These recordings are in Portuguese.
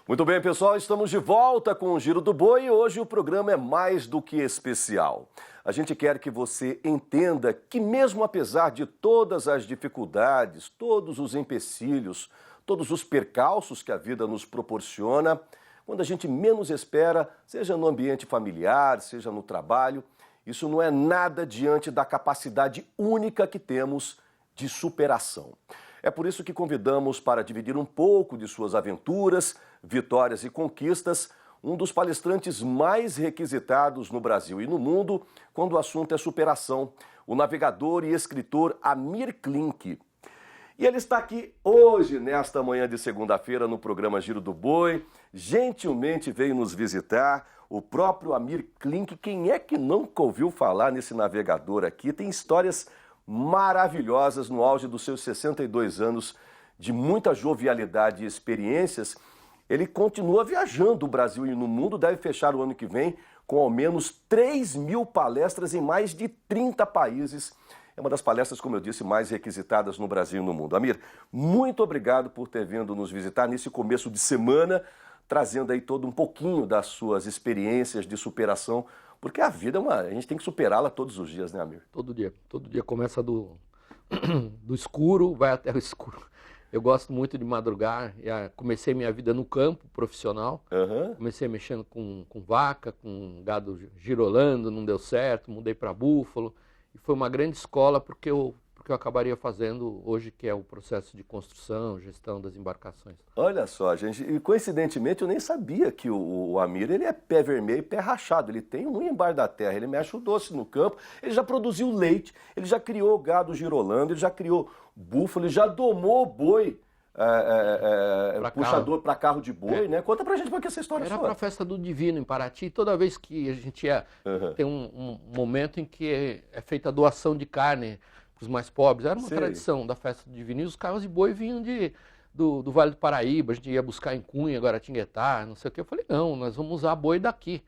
Muito bem, pessoal, estamos de volta com o Giro do Boi e hoje o programa é mais do que especial. A gente quer que você entenda que mesmo apesar de todas as dificuldades, todos os empecilhos, todos os percalços que a vida nos proporciona, quando a gente menos espera, seja no ambiente familiar, seja no trabalho, isso não é nada diante da capacidade única que temos de superação. É por isso que convidamos para dividir um pouco de suas aventuras, vitórias e conquistas, um dos palestrantes mais requisitados no Brasil e no mundo quando o assunto é superação, o navegador e escritor Amir Klink. E ele está aqui hoje, nesta manhã de segunda-feira, no programa Giro do Boi. Gentilmente veio nos visitar o próprio Amir Klink. Quem é que nunca ouviu falar nesse navegador aqui? Tem histórias maravilhosas no auge dos seus 62 anos, de muita jovialidade e experiências. Ele continua viajando o Brasil e no mundo, deve fechar o ano que vem com ao menos 3.000 palestras em mais de 30 países. É uma das palestras, como eu disse, mais requisitadas no Brasil e no mundo. Amir, muito obrigado por ter vindo nos visitar nesse começo de semana, trazendo aí todo um pouquinho das suas experiências de superação, porque a vida a gente tem que superá-la todos os dias, né, Amir? Todo dia começa do escuro, vai até o escuro. Eu gosto muito de madrugar, comecei minha vida no campo profissional, comecei mexendo com vaca, com gado girolando, não deu certo, mudei para búfalo, e foi uma grande escola porque eu acabaria fazendo hoje, que é o processo de construção, gestão das embarcações. Olha só, gente, e coincidentemente eu nem sabia que o Amir, ele é pé vermelho e pé rachado, ele tem unha embaixo da terra, ele mexe o doce no campo, ele já produziu leite, ele já criou gado girolando, ele já criou búfalo, ele já domou boi, puxador para carro de boi, né? Conta pra gente como é que essa história Era para a festa do Divino em Paraty, toda vez que a gente ia, tem um momento em que é feita a doação de carne para os mais pobres, era uma tradição da festa do Divino, e os carros de boi vinham do Vale do Paraíba, a gente ia buscar em Cunha, Guaratinguetá, não sei o que. Eu falei, não, nós vamos usar boi daqui.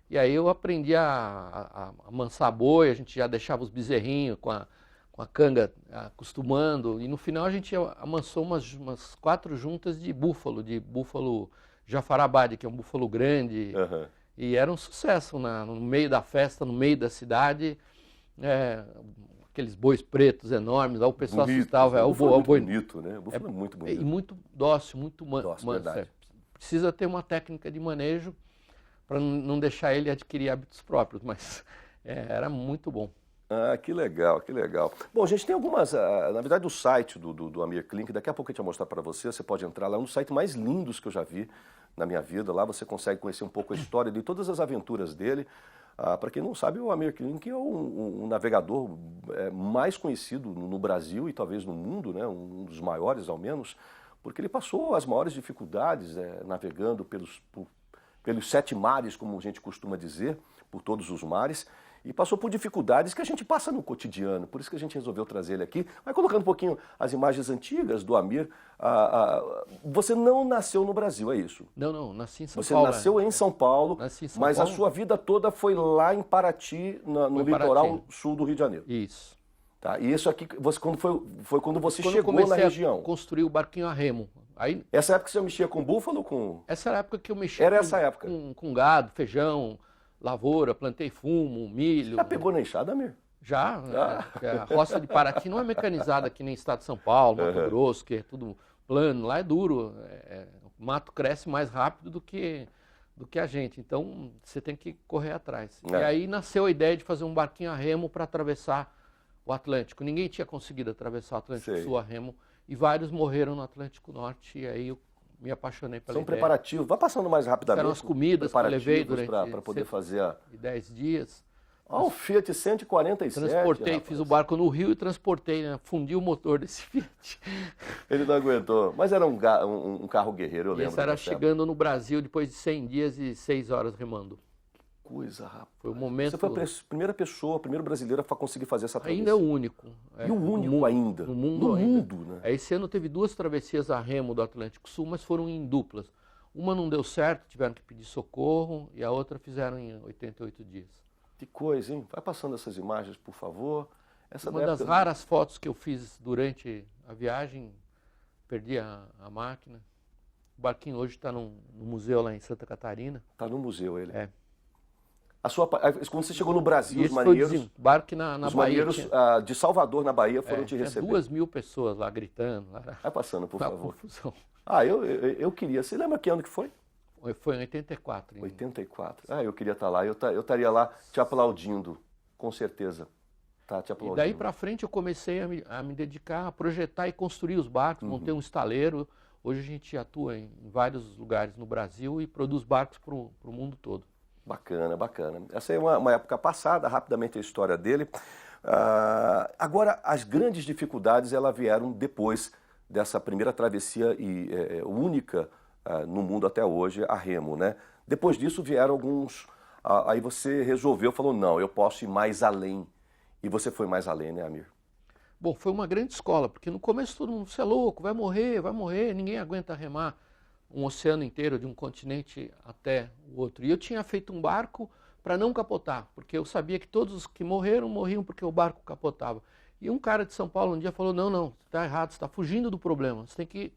E aí eu aprendi a amansar boi, a gente já deixava os bezerrinhos com a canga acostumando, e no final a gente amansou umas 4 juntas de búfalo Jafarabade, que é um búfalo grande, e era um sucesso no meio da festa, no meio da cidade, aqueles bois pretos enormes, lá o pessoal assustava. O búfalo é muito bonito, né? O búfalo é muito bonito. E muito dócil, muito manso. Precisa ter uma técnica de manejo para não deixar ele adquirir hábitos próprios, mas era muito bom. Ah, que legal, que legal. Bom, gente, tem algumas, na verdade o site do Amir Klink, daqui a pouco a gente vai mostrar para você, você pode entrar lá, é um dos sites mais lindos que eu já vi na minha vida, lá você consegue conhecer um pouco a história de todas as aventuras dele. Para quem não sabe, o Amir Klink é um navegador mais conhecido no Brasil e talvez no mundo, né? Um dos maiores ao menos, porque ele passou as maiores dificuldades navegando pelos 7 mares, como a gente costuma dizer, por todos os mares, e passou por dificuldades que a gente passa no cotidiano, por isso que a gente resolveu trazer ele aqui. Vai colocando um pouquinho as imagens antigas do Amir. Você não nasceu no Brasil, é isso? Não, nasci em São Você Paulo. Você nasceu em São Paulo, mas a sua vida toda foi lá em Paraty, no litoral sul do Rio de Janeiro. Isso. Tá, e isso aqui foi quando você chegou na região. A construir o barquinho a remo. Aí, essa época você mexia com búfalo ou com... Essa era a época que eu mexia com gado, feijão, lavoura, plantei fumo, milho. Já pegou na enxada, Amir? Já. A roça de Paraty não é mecanizada aqui nem estado de São Paulo, Mato Grosso, que é tudo plano. Lá é duro. O mato cresce mais rápido do que a gente. Então você tem que correr atrás. E aí nasceu a ideia de fazer um barquinho a remo para atravessar o Atlântico. Ninguém tinha conseguido atravessar o Atlântico Sul a remo. E vários morreram no Atlântico Norte. E aí eu me apaixonei pela ideia. São preparativos. Vai passando mais rapidamente. Eram as comidas que eu levei durante para poder fazer 10 dias. Um Fiat 147. Transportei, fiz o barco no Rio e transportei, né? Fundi o motor desse Fiat. Ele não aguentou. Mas era um carro guerreiro, eu lembro. Esse era chegando no Brasil depois de 100 dias e 6 horas remando. Coisa, rapaz. Foi o momento... Você foi a primeira pessoa, a primeira brasileira a conseguir fazer essa travessia. Ainda é o único. E o único ainda. No mundo, né? Esse ano teve 2 travessias a remo do Atlântico Sul, mas foram em duplas. Uma não deu certo, tiveram que pedir socorro, e a outra fizeram em 88 dias. Que coisa, hein? Vai passando essas imagens, por favor. Uma das raras fotos que eu fiz durante a viagem, perdi a máquina. O barquinho hoje está no museu lá em Santa Catarina. Está no museu ele? É. Quando você chegou no Brasil, E os esse foi marinheiros... o desembarque na Os Bahia. marinheiros de Salvador, na Bahia, foram te Tinha receber. 2.000 pessoas lá gritando. Lá Vai passando, por favor. confusão. Eu queria. Você lembra que ano que foi? Foi em 84. 84. Eu queria estar lá. Eu estaria lá te aplaudindo, com certeza. Tá, te E aplaudindo. daí para frente eu comecei a me dedicar a projetar e construir os barcos, montei um estaleiro. Hoje a gente atua em vários lugares no Brasil e produz barcos para o mundo todo. Bacana, bacana. Essa é uma época passada, rapidamente a história dele. Agora, as grandes dificuldades elas vieram depois dessa primeira travessia única no mundo até hoje, a remo, né? Depois disso vieram alguns... aí você resolveu, falou, não, eu posso ir mais além. E você foi mais além, né, Amir? Bom, foi uma grande escola, porque no começo todo mundo, você é louco, vai morrer, ninguém aguenta remar um oceano inteiro, de um continente até o outro. E eu tinha feito um barco para não capotar, porque eu sabia que todos os que morriam porque o barco capotava. E um cara de São Paulo um dia falou, não, você está errado, você está fugindo do problema, você tem que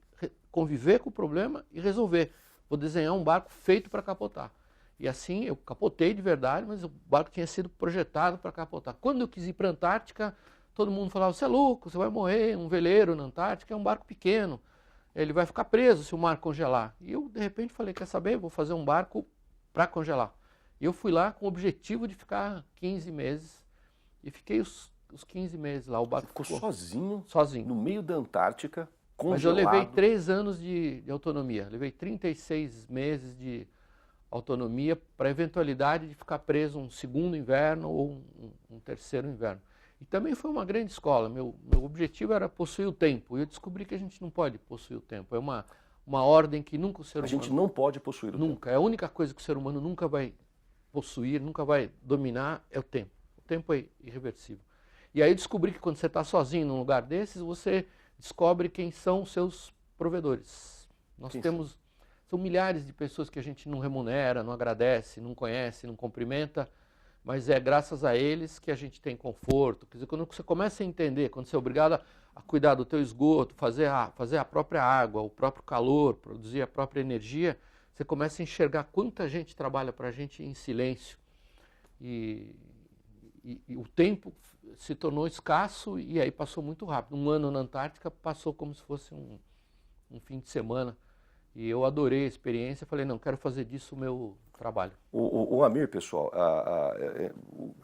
conviver com o problema e resolver. Vou desenhar um barco feito para capotar. E assim eu capotei de verdade, mas o barco tinha sido projetado para capotar. Quando eu quis ir para a Antártica, todo mundo falava, você é louco, você vai morrer, um veleiro na Antártica é um barco pequeno. Ele vai ficar preso se o mar congelar. E eu, de repente, falei, quer saber, vou fazer um barco para congelar. E eu fui lá com o objetivo de ficar 15 meses. E fiquei os 15 meses lá. O barco ficou sozinho? Sozinho. No meio da Antártica, congelado? Mas eu levei 3 anos de autonomia. Levei 36 meses de autonomia para a eventualidade de ficar preso um segundo inverno ou um terceiro inverno. E também foi uma grande escola. Meu objetivo era possuir o tempo. E eu descobri que a gente não pode possuir o tempo. É uma ordem que nunca o ser humano... A gente não pode possuir o tempo. Nunca. É a única coisa que o ser humano nunca vai possuir, nunca vai dominar, é o tempo. O tempo é irreversível. E aí eu descobri que quando você está sozinho num lugar desses, você descobre quem são os seus provedores. Nós temos... São milhares de pessoas que a gente não remunera, não agradece, não conhece, não cumprimenta, mas é graças a eles que a gente tem conforto. Quer dizer, quando você começa a entender, quando você é obrigado a cuidar do teu esgoto, fazer a própria água, o próprio calor, produzir a própria energia, você começa a enxergar quanta gente trabalha para a gente em silêncio. E o tempo se tornou escasso e aí passou muito rápido. Um ano na Antártica passou como se fosse um fim de semana. E eu adorei a experiência, falei, não, quero fazer disso o meu trabalho. O Amir, pessoal,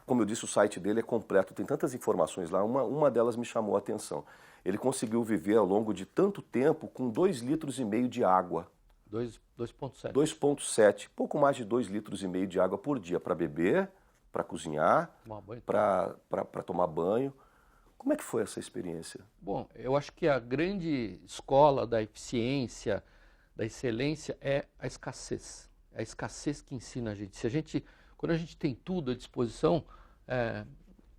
como eu disse, o site dele é completo, tem tantas informações lá, uma delas me chamou a atenção. Ele conseguiu viver ao longo de tanto tempo com 2,5 litros de água. 2,7. 2,7, pouco mais de 2,5 litros de água por dia para beber, para cozinhar, para tomar banho. Como é que foi essa experiência? Bom, eu acho que a grande escola da eficiência, da excelência é a escassez. É a escassez que ensina a gente. Quando a gente tem tudo à disposição,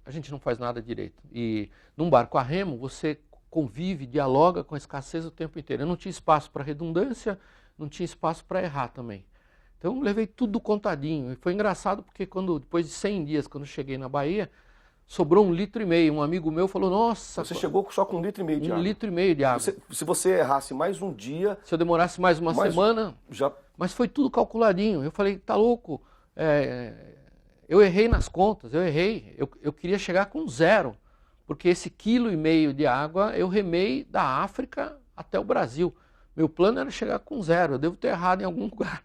a gente não faz nada direito. E num barco a remo, você convive, dialoga com a escassez o tempo inteiro. Eu não tinha espaço para redundância, não tinha espaço para errar também. Então eu levei tudo contadinho. E foi engraçado porque depois de 100 dias, quando eu cheguei na Bahia, sobrou 1,5 litro. Um amigo meu falou, nossa... Você chegou só com 1,5 litro de água? 1,5 litro de água. Se você errasse mais um dia... Se eu demorasse mais uma semana... Mas foi tudo calculadinho. Eu falei, tá louco? Eu errei nas contas, eu queria chegar com 0. Porque esse 1,5 kg de água eu remei da África até o Brasil. Meu plano era chegar com 0. Eu devo ter errado em algum lugar.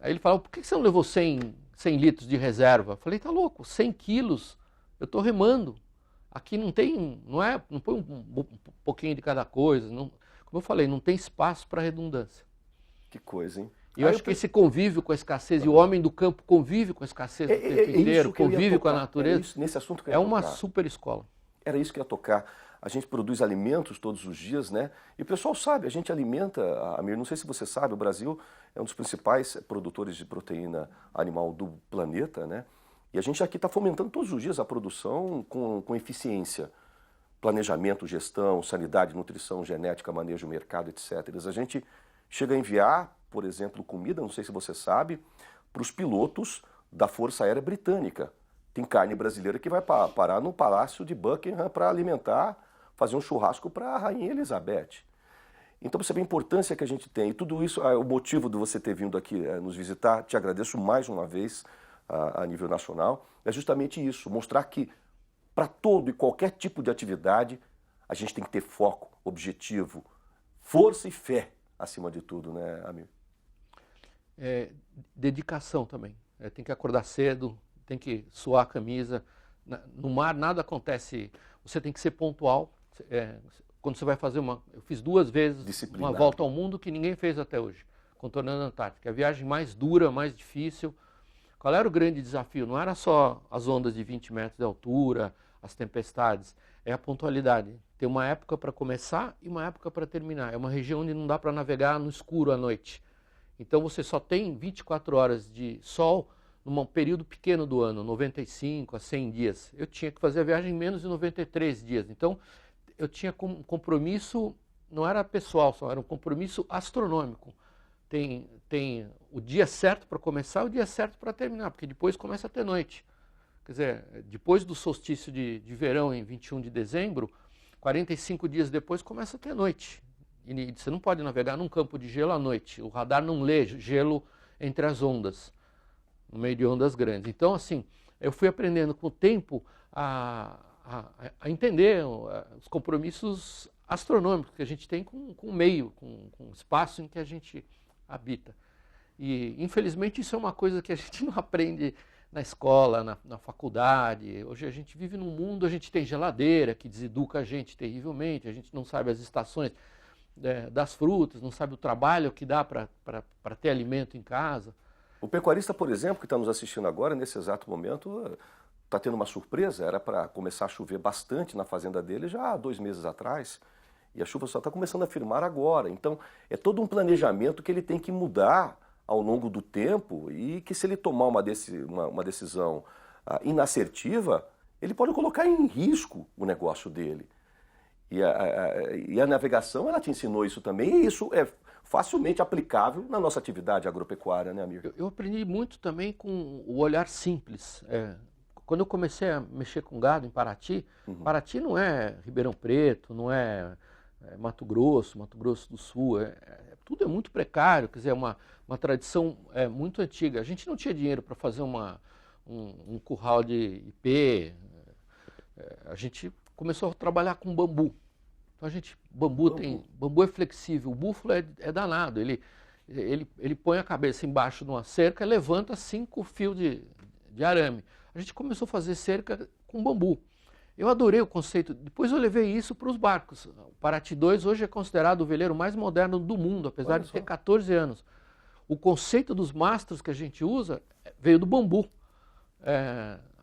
Aí ele falou, por que você não levou 100 litros de reserva? Eu falei, tá louco, 100 quilos, eu estou remando. Aqui não põe um pouquinho de cada coisa. Não, como eu falei, não tem espaço para redundância. Que coisa, hein? E eu acho que esse convívio com a escassez, e o homem do campo convive com a escassez o tempo inteiro, convive com a natureza, nesse assunto que eu ia uma tocar. super escola. Era isso que eu ia tocar. A gente produz alimentos todos os dias, né? E o pessoal sabe, a gente alimenta, Amir, não sei se você sabe, o Brasil é um dos principais produtores de proteína animal do planeta, né? E a gente aqui está fomentando todos os dias a produção com eficiência. Planejamento, gestão, sanidade, nutrição, genética, manejo, mercado, etc. A gente chega a enviar, por exemplo, comida, não sei se você sabe, para os pilotos da Força Aérea Britânica. Tem carne brasileira que vai parar no Palácio de Buckingham para alimentar, fazer um churrasco para a Rainha Elizabeth. Então você vê a importância que a gente tem. E tudo isso, o motivo de você ter vindo aqui nos visitar, te agradeço mais uma vez a nível nacional, é justamente isso, mostrar que para todo e qualquer tipo de atividade, a gente tem que ter foco, objetivo, força e fé, acima de tudo, né, amigo? Dedicação também. Tem que acordar cedo, tem que suar a camisa. No mar nada acontece, você tem que ser pontual. Quando você vai fazer eu fiz 2 vezes uma volta ao mundo que ninguém fez até hoje, contornando a Antártica. A viagem mais dura, mais difícil. Qual era o grande desafio? Não era só as ondas de 20 metros de altura, as tempestades, é a pontualidade. Tem uma época para começar e uma época para terminar. É uma região onde não dá para navegar no escuro à noite. Então você só tem 24 horas de sol num período pequeno do ano, 95 a 100 dias. Eu tinha que fazer a viagem em menos de 93 dias. Então eu tinha um compromisso, não era pessoal só, era um compromisso astronômico. Tem o dia certo para começar e o dia certo para terminar, porque depois começa a ter noite. Quer dizer, depois do solstício de verão, em 21 de dezembro, 45 dias depois começa a ter noite. E você não pode navegar num campo de gelo à noite. O radar não lê gelo entre as ondas, no meio de ondas grandes. Então, assim, eu fui aprendendo com o tempo a entender os compromissos astronômicos que a gente tem com o meio, com o espaço em que a gente habita. E, infelizmente, isso é uma coisa que a gente não aprende na escola, na faculdade. Hoje a gente vive num mundo, a gente tem geladeira que deseduca a gente terrivelmente, a gente não sabe as estações das frutas, não sabe o trabalho que dá para ter alimento em casa. O pecuarista, por exemplo, que está nos assistindo agora, nesse exato momento, está tendo uma surpresa. Era para começar a chover bastante na fazenda dele já há 2 meses atrás, e a chuva só está começando a firmar agora. Então, é todo um planejamento que ele tem que mudar ao longo do tempo, e que se ele tomar uma decisão inassertiva, ele pode colocar em risco o negócio dele. E a navegação, ela te ensinou isso também, e isso é facilmente aplicável na nossa atividade agropecuária, né, amigo? Eu aprendi muito também com o olhar simples. Quando eu comecei a mexer com gado em Paraty, Paraty não é Ribeirão Preto, não é Mato Grosso do Sul, tudo é muito precário, quer dizer, é uma tradição muito antiga. A gente não tinha dinheiro para fazer um curral de IP, a gente começou a trabalhar com bambu. Então bambu é flexível, o búfalo é danado, ele põe a cabeça embaixo de uma cerca e levanta 5 fios de arame. A gente começou a fazer cerca com bambu. Eu adorei o conceito, depois eu levei isso para os barcos. O Paraty 2 hoje é considerado o veleiro mais moderno do mundo, apesar de ter 14 anos. O conceito dos mastros que a gente usa veio do bambu.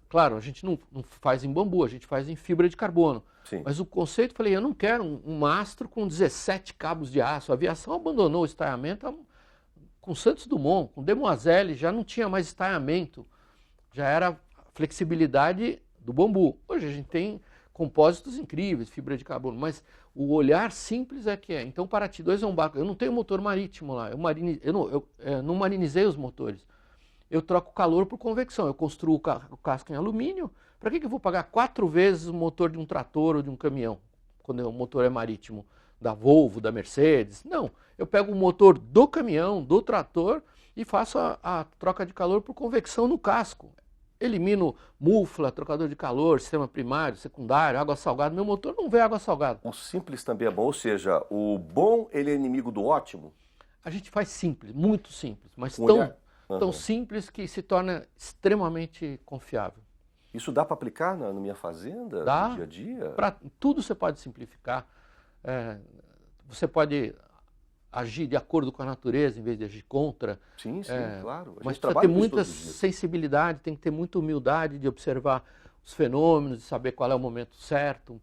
Claro, a gente não faz em bambu, a gente faz em fibra de carbono. Sim. Mas o conceito, falei, eu não quero um mastro com 17 cabos de aço. A aviação abandonou o estaiamento com Santos Dumont, com Demoiselle, já não tinha mais estaiamento. Já era flexibilidade do bambu. Hoje a gente tem compósitos incríveis, fibra de carbono, mas o olhar simples é que é. Então o Paraty 2 é um barco, eu não tenho motor marítimo lá, eu não marinizei os motores. Eu troco calor por convecção, eu construo o casco em alumínio. Para que eu vou pagar 4 vezes o motor de um trator ou de um caminhão, quando o motor é marítimo, da Volvo, da Mercedes? Não, eu pego o motor do caminhão, do trator e faço a troca de calor por convecção no casco. Elimino mufla, trocador de calor, sistema primário, secundário, água salgada. Meu motor não vê água salgada. O simples também é bom, ou seja, o bom ele é inimigo do ótimo? A gente faz simples, muito simples, mas tão simples que se torna extremamente confiável. Isso dá para aplicar na minha fazenda, dá, no dia a dia? Tudo você pode simplificar. Você pode agir de acordo com a natureza em vez de agir contra. Sim, claro. Mas precisa ter muita sensibilidade, tem que ter muita humildade de observar os fenômenos, de saber qual é o momento certo.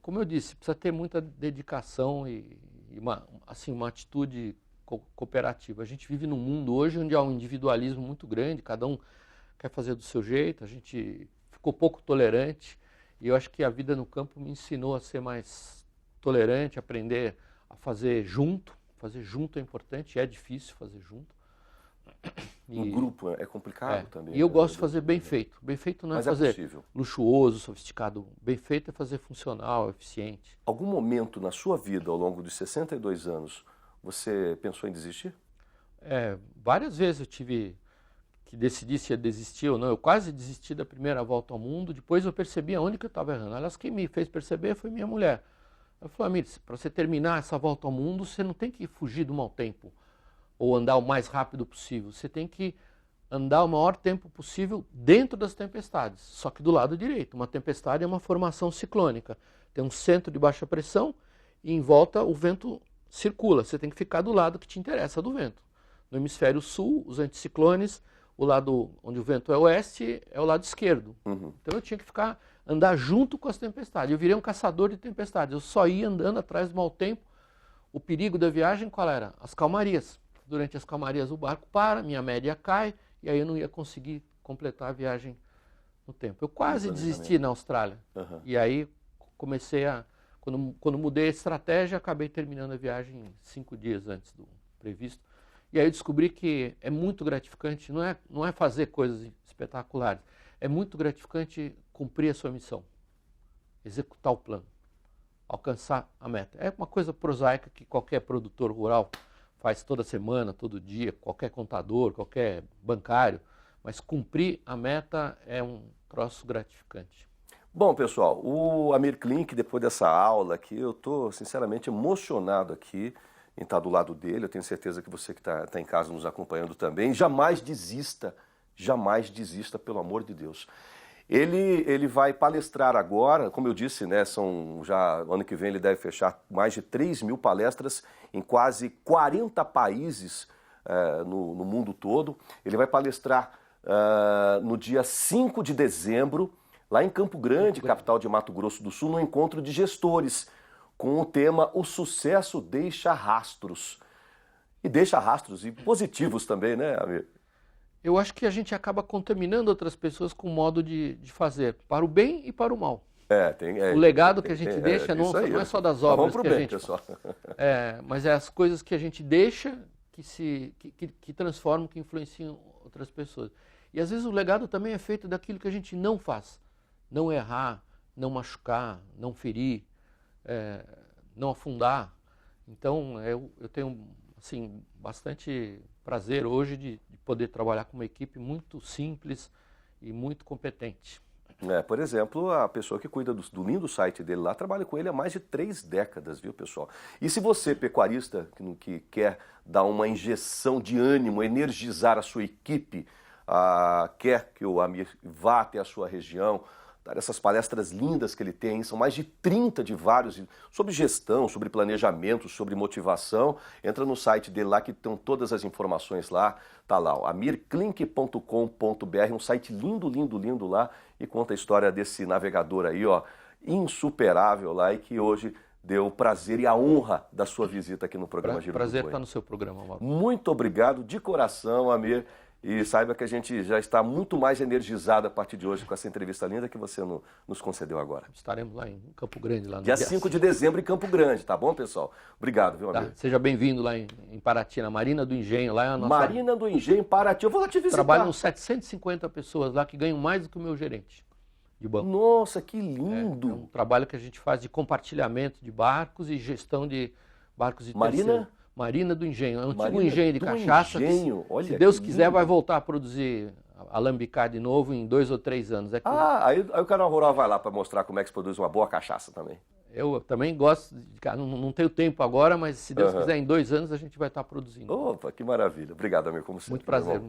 Como eu disse, precisa ter muita dedicação e uma atitude cooperativa. A gente vive num mundo hoje onde há um individualismo muito grande, cada um quer fazer do seu jeito, a gente ficou pouco tolerante, e eu acho que a vida no campo me ensinou a ser mais tolerante, aprender a fazer junto é importante, é difícil fazer junto, Em grupo é complicado também. E eu gosto de fazer bem feito. Bem feito não é fazer luxuoso, sofisticado. Bem feito é fazer funcional, eficiente. Algum momento na sua vida, ao longo dos 62 anos, você pensou em desistir? Várias vezes eu tive que decidir se ia desistir ou não. Eu quase desisti da primeira volta ao mundo, depois eu percebi aonde que eu estava errando. Aliás, quem me fez perceber foi minha mulher. Ela falou, Amir, para você terminar essa volta ao mundo, você não tem que fugir do mau tempo ou andar o mais rápido possível. Você tem que andar o maior tempo possível dentro das tempestades, só que do lado direito. Uma tempestade é uma formação ciclônica. Tem um centro de baixa pressão e em volta o vento circula. Você tem que ficar do lado que te interessa do vento. No hemisfério sul, os anticiclones, o lado onde o vento é oeste é o lado esquerdo. Então eu tinha que andar junto com as tempestades. Eu virei um caçador de tempestades. Eu só ia andando atrás do mau tempo. O perigo da viagem qual era? As calmarias. Durante as calmarias o barco para, minha média cai, e aí eu não ia conseguir completar a viagem no tempo. Eu quase desisti na Austrália. E aí comecei quando mudei a estratégia, acabei terminando a viagem 5 dias antes do previsto. E aí eu descobri que é muito gratificante, não é fazer coisas espetaculares, é muito gratificante cumprir a sua missão, executar o plano, alcançar a meta. É uma coisa prosaica que qualquer produtor rural faz toda semana, todo dia, qualquer contador, qualquer bancário, mas cumprir a meta é um troço gratificante. Bom, pessoal, o Amir Klink, depois dessa aula aqui, eu estou sinceramente emocionado aqui em estar do lado dele. Eu tenho certeza que você que está em casa nos acompanhando também. Jamais desista, pelo amor de Deus. Ele vai palestrar agora, como eu disse, né, ano que vem ele deve fechar mais de 3.000 palestras em quase 40 países no mundo todo. Ele vai palestrar no dia 5 de dezembro, lá em Campo Grande, capital de Mato Grosso do Sul, no encontro de gestores, com o tema O Sucesso Deixa Rastros. E deixa rastros, e positivos também, né, Amir? Eu acho que a gente acaba contaminando outras pessoas com o modo de fazer, para o bem e para o mal. O legado que a gente deixa não é só das obras que a gente faz. Mas é as coisas que a gente deixa que transformam, que influenciam outras pessoas. E às vezes o legado também é feito daquilo que a gente não faz. Não errar, não machucar, não ferir, não afundar. Então eu tenho assim, bastante prazer hoje de poder trabalhar com uma equipe muito simples e muito competente. Por exemplo, a pessoa que cuida do lindo site dele lá trabalha com ele há mais de 3 décadas, viu, pessoal? E se você, pecuarista, que quer dar uma injeção de ânimo, energizar a sua equipe, quer que o Amir vá até a sua região, dar essas palestras lindas que ele tem, são mais de 30 de vários, sobre gestão, sobre planejamento, sobre motivação. Entra no site dele lá que estão todas as informações lá, tá lá, amirklink.com.br, um site lindo, lindo, lindo lá, e conta a história desse navegador aí, ó, insuperável lá, e que hoje deu o prazer e a honra da sua visita aqui no programa Giro do Boi. Prazer estar no seu programa, Mauro. Muito obrigado de coração, Amir. E saiba que a gente já está muito mais energizado a partir de hoje com essa entrevista linda que você nos concedeu agora. Estaremos lá em Campo Grande. Lá no dia 5 de dezembro em Campo Grande, tá bom, pessoal? Obrigado, viu, amigo? Seja bem-vindo lá em Paraty, na Marina do Engenho. Lá é a nossa... Marina do Engenho, Paraty. Eu vou lá te visitar. Trabalham 750 pessoas lá que ganham mais do que o meu gerente de banco. Nossa, que lindo! É um trabalho que a gente faz de compartilhamento de barcos e gestão de barcos de terceiro. Marina do Engenho, é um antigo engenho de cachaça. Olha, se Deus quiser, vai voltar a produzir alambicar de novo em 2 ou 3 anos. Aí o canal rural vai lá para mostrar como é que se produz uma boa cachaça também. Eu também gosto, não tenho tempo agora, mas se Deus quiser, em 2 anos a gente vai estar produzindo. Opa, que maravilha. Obrigado, amigo, como sempre. Muito prazer.